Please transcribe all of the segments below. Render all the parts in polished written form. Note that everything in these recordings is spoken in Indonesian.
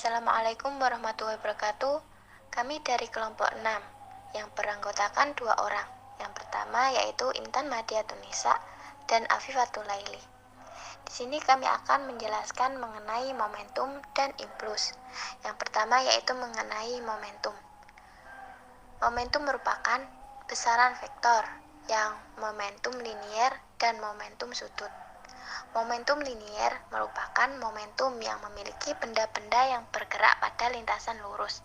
Assalamualaikum warahmatullahi wabarakatuh. Kami dari kelompok 6 yang beranggotakan 2 orang. Yang pertama yaitu Intan Madiatunisa dan Afifatul Laili. Di sini kami akan menjelaskan mengenai momentum dan impuls. Yang pertama yaitu mengenai momentum. Momentum merupakan besaran vektor yang momentum linier dan momentum sudut. Momentum linier merupakan momentum yang memiliki benda-benda yang bergerak pada lintasan lurus,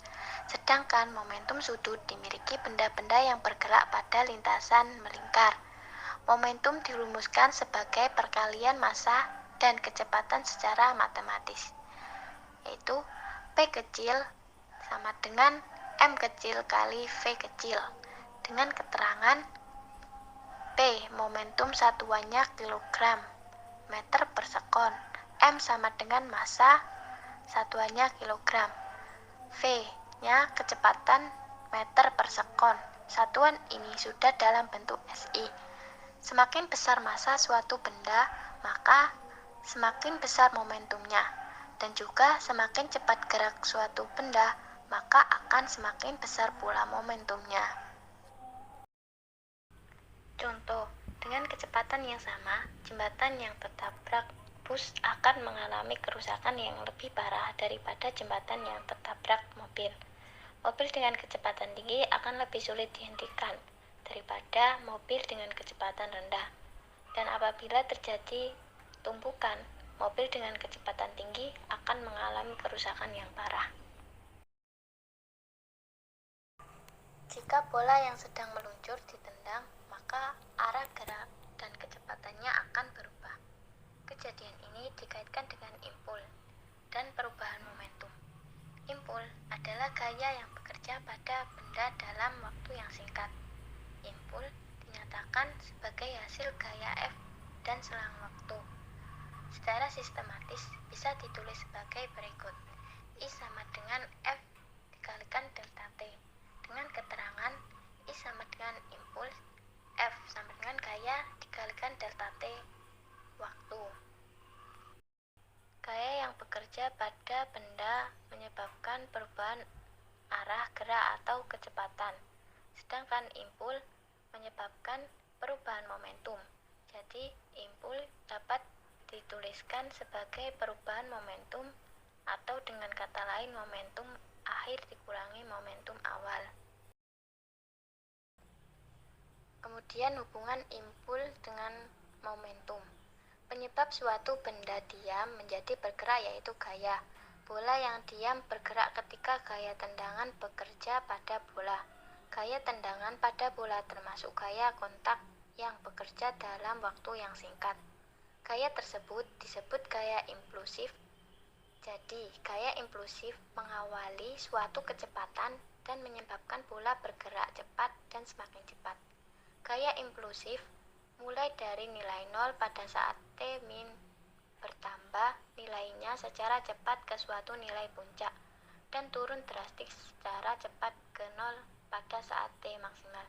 sedangkan momentum sudut dimiliki benda-benda yang bergerak pada lintasan melingkar. Momentum dirumuskan sebagai perkalian massa dan kecepatan secara matematis, yaitu P kecil sama dengan M kecil kali V kecil, dengan keterangan P momentum satuannya kilogram meter per sekon, M sama dengan massa satuannya kilogram, V-nya kecepatan meter per sekon. Satuan ini sudah dalam bentuk SI. Semakin besar massa suatu benda, maka semakin besar momentumnya, dan juga semakin cepat gerak suatu benda, maka akan semakin besar pula momentumnya. Contoh, dengan kecepatan yang sama, jembatan yang tertabrak bus akan mengalami kerusakan yang lebih parah daripada jembatan yang tertabrak mobil. Mobil dengan kecepatan tinggi akan lebih sulit dihentikan daripada mobil dengan kecepatan rendah. Dan apabila terjadi tumpukan, mobil dengan kecepatan tinggi akan mengalami kerusakan yang parah. Jika bola yang sedang meluncur ditendang, maka arah gerak dan kecepatannya akan berubah. Kejadian ini dikaitkan dengan impul dan perubahan momentum. Impul adalah gaya yang bekerja pada benda dalam waktu yang singkat. Impul dinyatakan sebagai hasil gaya F dan selang waktu. Secara sistematis bisa ditulis sebagai berikut. I sama dengan F dikalikan delta T, dengan keterangan I sama dengan impuls, F sama dengan gaya dikalikan delta T waktu. Gaya yang bekerja pada benda menyebabkan perubahan arah gerak atau kecepatan, sedangkan impul menyebabkan perubahan momentum. Jadi, impul dapat dituliskan sebagai perubahan momentum, atau dengan kata lain momentum akhir dikurangi momentum awal. Kemudian hubungan impul dengan momentum. Penyebab suatu benda diam menjadi bergerak yaitu gaya. Bola yang diam bergerak ketika gaya tendangan bekerja pada bola. Gaya tendangan pada bola termasuk gaya kontak yang bekerja dalam waktu yang singkat. Gaya tersebut disebut gaya impulsif. Jadi, gaya impulsif mengawali suatu kecepatan dan menyebabkan bola bergerak cepat dan semakin cepat. Gaya impulsif mulai dari nilai 0 pada saat T min bertambah nilainya secara cepat ke suatu nilai puncak dan turun drastis secara cepat ke 0 pada saat T maksimal.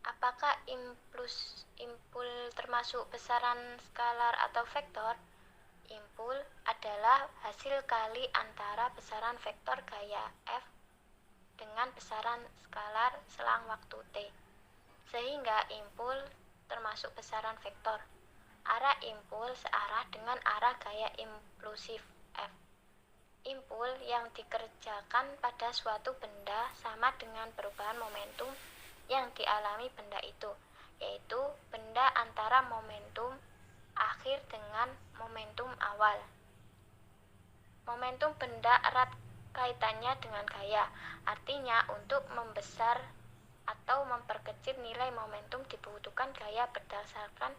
Apakah impul termasuk besaran skalar atau vektor? Impul adalah hasil kali antara besaran vektor gaya F dengan besaran skalar selang waktu T, sehingga impul termasuk besaran vektor. Arah impul searah dengan arah gaya impulsif F. Impul yang dikerjakan pada suatu benda sama dengan perubahan momentum yang dialami benda itu, yaitu benda antara momentum akhir dengan momentum awal. Momentum benda erat kaitannya dengan gaya, artinya untuk membesar atau memperkecil nilai momentum dibutuhkan gaya berdasarkan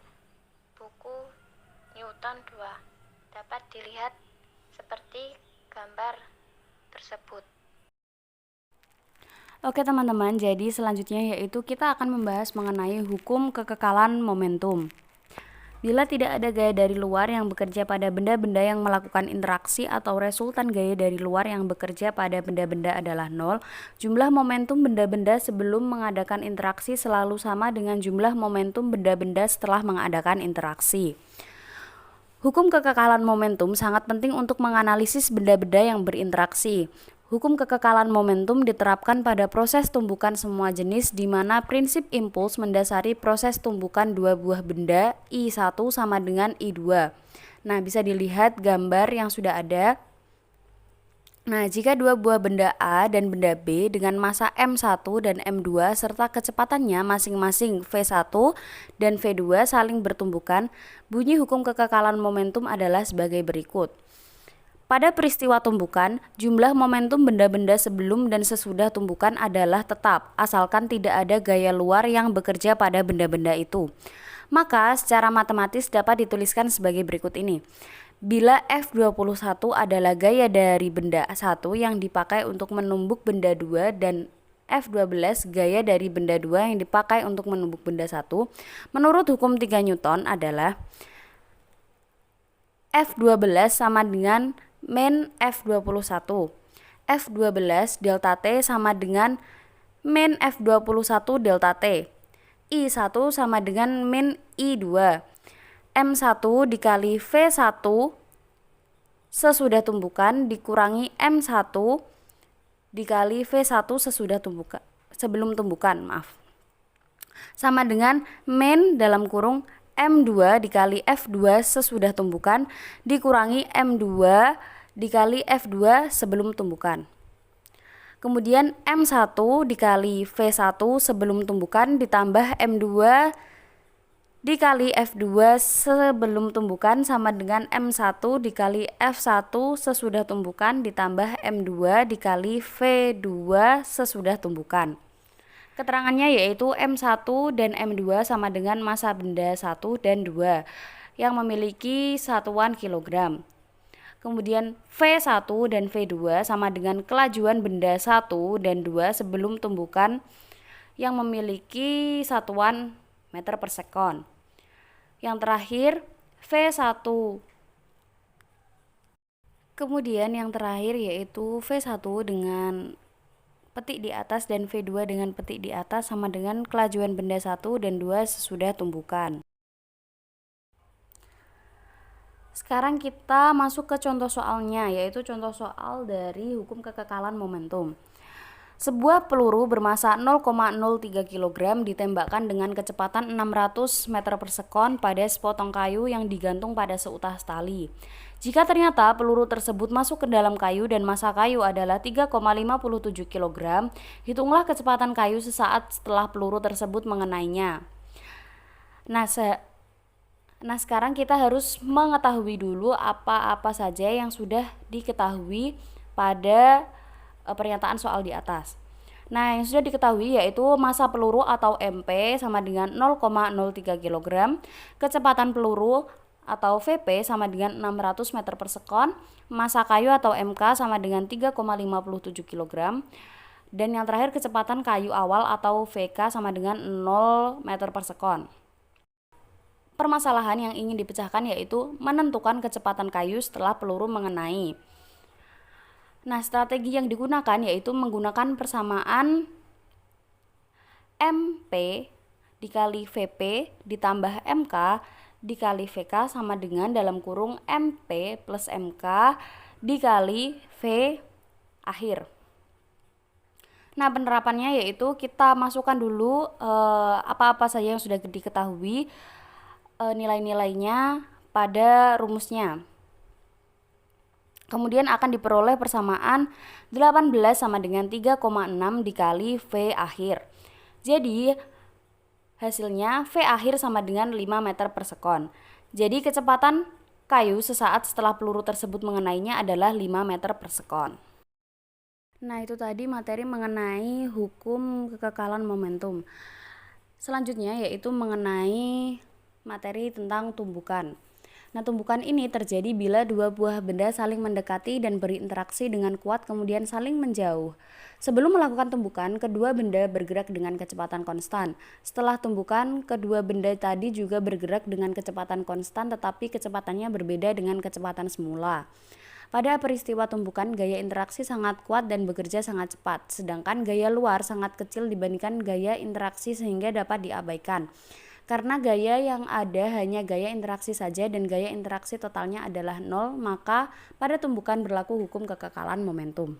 buku Newton 2. Dapat dilihat seperti gambar tersebut. Oke teman-teman, jadi selanjutnya yaitu kita akan membahas mengenai hukum kekekalan momentum. Bila tidak ada gaya dari luar yang bekerja pada benda-benda yang melakukan interaksi atau resultan gaya dari luar yang bekerja pada benda-benda adalah 0, jumlah momentum benda-benda sebelum mengadakan interaksi selalu sama dengan jumlah momentum benda-benda setelah mengadakan interaksi. Hukum kekekalan momentum sangat penting untuk menganalisis benda-benda yang berinteraksi. Hukum kekekalan momentum diterapkan pada proses tumbukan semua jenis di mana prinsip impuls mendasari proses tumbukan dua buah benda I1 sama dengan I2. Nah, bisa dilihat gambar yang sudah ada. Nah, jika dua buah benda A dan benda B dengan massa M1 dan M2 serta kecepatannya masing-masing V1 dan V2 saling bertumbukan, bunyi hukum kekekalan momentum adalah sebagai berikut. Pada peristiwa tumbukan, jumlah momentum benda-benda sebelum dan sesudah tumbukan adalah tetap, asalkan tidak ada gaya luar yang bekerja pada benda-benda itu. Maka, secara matematis dapat dituliskan sebagai berikut ini. Bila F21 adalah gaya dari benda 1 yang dipakai untuk menumbuk benda 2 dan F12 gaya dari benda 2 yang dipakai untuk menumbuk benda 1, menurut hukum 3 Newton adalah F12 sama dengan min F21. F12 delta T sama dengan min F21 delta T. I1 sama dengan min I2. M1 dikali V1 sesudah tumbukan dikurangi M1 dikali V1 sesudah tumbukan, sebelum tumbukan, sama dengan min dalam kurung M2 dikali F2 sesudah tumbukan dikurangi M2 dikali F2 sebelum tumbukan. Kemudian M1 dikali V1 sebelum tumbukan ditambah M2 dikali F2 sebelum tumbukan sama dengan M1 dikali F1 sesudah tumbukan ditambah M2 dikali V2 sesudah tumbukan. Keterangannya yaitu M1 dan M2 sama dengan massa benda 1 dan 2 yang memiliki satuan kilogram. Kemudian V1 dan V2 sama dengan kelajuan benda 1 dan 2 sebelum tumbukan yang memiliki satuan meter per sekon. Yang terakhir V1. Kemudian yang terakhir yaitu V1 dengan petik di atas dan V2 dengan petik di atas sama dengan kelajuan benda 1 dan 2 sesudah tumbukan. Sekarang kita masuk ke contoh soalnya, yaitu contoh soal dari hukum kekekalan momentum. Sebuah peluru bermassa 0,03 kg ditembakkan dengan kecepatan 600 meter per sekon pada sepotong kayu yang digantung pada seutas tali. Jika ternyata peluru tersebut masuk ke dalam kayu dan massa kayu adalah 3,57 kg, hitunglah kecepatan kayu sesaat setelah peluru tersebut mengenainya. Nah, sekarang kita harus mengetahui dulu apa-apa saja yang sudah diketahui pada pernyataan soal di atas. Nah, yang sudah diketahui yaitu massa peluru atau MP sama dengan 0,03 kg, kecepatan peluru atau VP sama dengan 600 meter per sekon, massa kayu atau MK sama dengan 3,57 kg, dan yang terakhir kecepatan kayu awal atau VK sama dengan 0 meter per sekon. Permasalahan yang ingin dipecahkan yaitu menentukan kecepatan kayu setelah peluru mengenai. Nah, strategi yang digunakan yaitu menggunakan persamaan MP dikali VP ditambah MK dikali VK sama dengan dalam kurung MP plus MK dikali V akhir. Nah, penerapannya yaitu kita masukkan dulu apa-apa saja yang sudah diketahui nilai-nilainya pada rumusnya. Kemudian akan diperoleh persamaan 18 sama dengan 3,6 dikali V akhir. Jadi hasilnya V akhir sama dengan 5 meter per sekon. Jadi kecepatan kayu sesaat setelah peluru tersebut mengenainya adalah 5 meter per sekon. Nah, itu tadi materi mengenai hukum kekekalan momentum. Selanjutnya yaitu mengenai materi tentang tumbukan. Nah, tumbukan ini terjadi bila dua buah benda saling mendekati dan berinteraksi dengan kuat kemudian saling menjauh. Sebelum melakukan tumbukan, kedua benda bergerak dengan kecepatan konstan. Setelah tumbukan, kedua benda tadi juga bergerak dengan kecepatan konstan tetapi kecepatannya berbeda dengan kecepatan semula. Pada peristiwa tumbukan, gaya interaksi sangat kuat dan bekerja sangat cepat, sedangkan gaya luar sangat kecil dibandingkan gaya interaksi sehingga dapat diabaikan. Karena gaya yang ada hanya gaya interaksi saja dan gaya interaksi totalnya adalah 0, maka pada tumbukan berlaku hukum kekekalan momentum.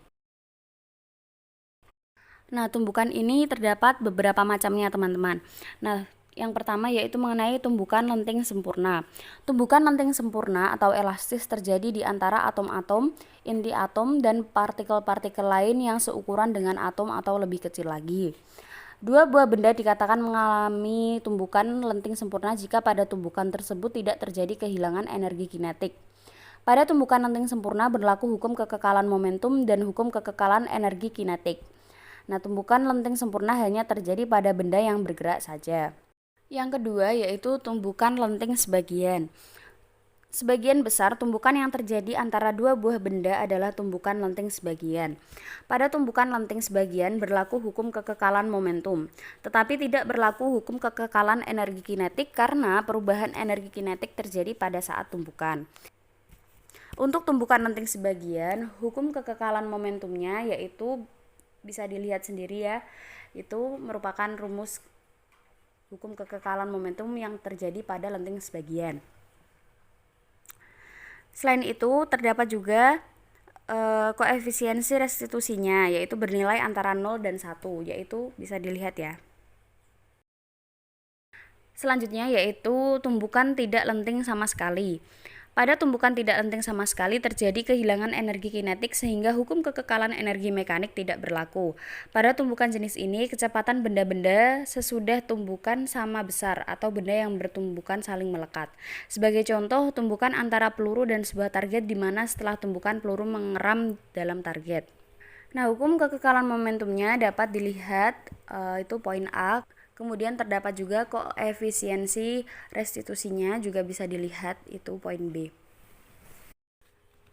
Nah, tumbukan ini terdapat beberapa macamnya, teman-teman. Nah, yang pertama yaitu mengenai tumbukan lenting sempurna. Tumbukan lenting sempurna atau elastis terjadi di antara atom-atom, inti atom, dan partikel-partikel lain yang seukuran dengan atom atau lebih kecil lagi. Dua buah benda dikatakan mengalami tumbukan lenting sempurna jika pada tumbukan tersebut tidak terjadi kehilangan energi kinetik. Pada tumbukan lenting sempurna berlaku hukum kekekalan momentum dan hukum kekekalan energi kinetik. Nah, tumbukan lenting sempurna hanya terjadi pada benda yang bergerak saja. Yang kedua yaitu tumbukan lenting sebagian. Sebagian besar tumbukan yang terjadi antara dua buah benda adalah tumbukan lenting sebagian. Pada tumbukan lenting sebagian berlaku hukum kekekalan momentum, tetapi tidak berlaku hukum kekekalan energi kinetik karena perubahan energi kinetik terjadi pada saat tumbukan. Untuk tumbukan lenting sebagian, hukum kekekalan momentumnya yaitu bisa dilihat sendiri ya, itu merupakan rumus hukum kekekalan momentum yang terjadi pada lenting sebagian. Selain itu, terdapat juga koefisiensi restitusinya, yaitu bernilai antara 0 dan 1, yaitu bisa dilihat ya. Selanjutnya yaitu tumbukan tidak lenting sama sekali. Pada tumbukan tidak lenting sama sekali terjadi kehilangan energi kinetik sehingga hukum kekekalan energi mekanik tidak berlaku. Pada tumbukan jenis ini, kecepatan benda-benda sesudah tumbukan sama besar atau benda yang bertumbukan saling melekat. Sebagai contoh, tumbukan antara peluru dan sebuah target di mana setelah tumbukan peluru mengeram dalam target. Nah, hukum kekekalan momentumnya dapat dilihat itu poin A. Kemudian terdapat juga koefisiensi restitusinya juga bisa dilihat, itu poin B.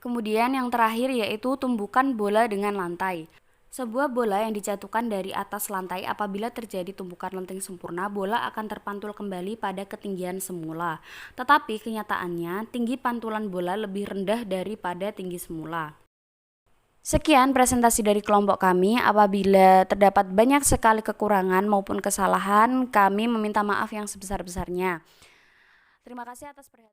Kemudian yang terakhir yaitu tumbukan bola dengan lantai. Sebuah bola yang dijatuhkan dari atas lantai apabila terjadi tumbukan lenting sempurna, bola akan terpantul kembali pada ketinggian semula. Tetapi kenyataannya tinggi pantulan bola lebih rendah daripada tinggi semula. Sekian presentasi dari kelompok kami. Apabila terdapat banyak sekali kekurangan maupun kesalahan, kami meminta maaf yang sebesar-besarnya. Terima kasih atas perhatian.